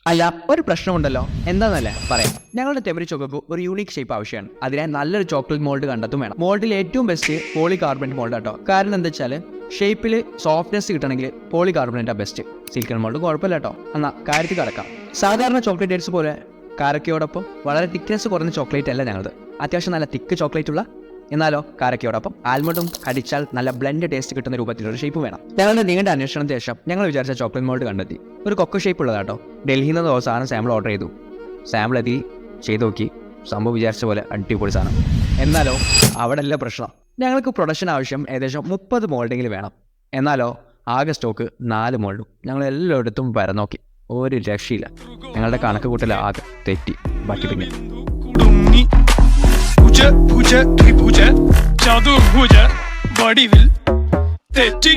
അല്ല, ഒരു പ്രശ്നമുണ്ടല്ലോ. എന്താണെന്നല്ലേ പറയാം. ഞങ്ങളുടെ ടെമ്പറി ചോക്കോക്ക് ഒരു യൂണീക്ക് ഷേപ്പ് ആവശ്യമാണ്. അതിനായി നല്ലൊരു ചോക്ലേറ്റ് മോൾഡ് കണ്ടെത്തും വേണം. മോൾഡിൽ ഏറ്റവും ബെസ്റ്റ് പോളികാർബണേറ്റ് മോൾഡ് കേട്ടോ. കാരണം എന്താ വെച്ചാൽ ഷേപ്പിൽ സോഫ്റ്റ്നെസ് കിട്ടണമെങ്കിൽ പോളികാർബണേറ്റാണ് ബെസ്റ്റ്. സിലിക്കൺ മോൾഡ് കുഴപ്പമില്ല കേട്ടോ. എന്നാൽ കാര്യത്തിൽ കിടക്കാം. സാധാരണ ചോക്ലേറ്റ് ഡേറ്റ്സ് പോലെ കാരക്കയോടൊപ്പം വളരെ തിക്നെസ് കുറഞ്ഞ ചോക്ലേറ്റ് അല്ല ഞങ്ങളത്. അത്യാവശ്യം നല്ല തിക്ക് ചോക്ലേറ്റ് ഉള്ള, എന്നാലോ കാരക്കയോടൊപ്പം ആൽമണ്ടും കടിച്ചാൽ നല്ല ബ്ലെൻഡ് ടേസ്റ്റ് കിട്ടുന്ന രൂപത്തിലൊരു ഷേപ്പ് വേണം. ഞങ്ങളുടെ നീണ്ട അന്വേഷണത്തിന് ശേഷം ഞങ്ങൾ വിചാരിച്ച ചോക്ലേറ്റ് മോൾഡ് കണ്ടെത്തി. ഒരു കൊക്കോ ഷേപ്പ് ഉള്ളതാട്ടോ. ഡൽഹിയിൽ നിന്ന് സാധനം സാമ്പിൾ ഓർഡർ ചെയ്തു. സാമ്പിൾ എത്തി ചെയ്ത് നോക്കി. സംഭവം വിചാരിച്ച പോലെ അടിപൊളി സാധനം. എന്നാലോ അവിടെ അല്ല പ്രശ്നം. ഞങ്ങൾക്ക് പ്രൊഡക്ഷൻ ആവശ്യം ഏകദേശം 30 മോൾഡെങ്കിലും വേണം. എന്നാലോ ആകെ സ്റ്റോക്ക് 4 മോൾഡും. ഞങ്ങൾ എല്ലായിടത്തും നോക്കി, ഒരു രക്ഷയില്ല. ഞങ്ങളുടെ കണക്ക് കൂട്ടൽ ആകെ തെറ്റി. ബാക്കി പിന്നെ ഭുജ ത്രിഭുജ ചതുർഭുജ വടിവിൽ തെറ്റി.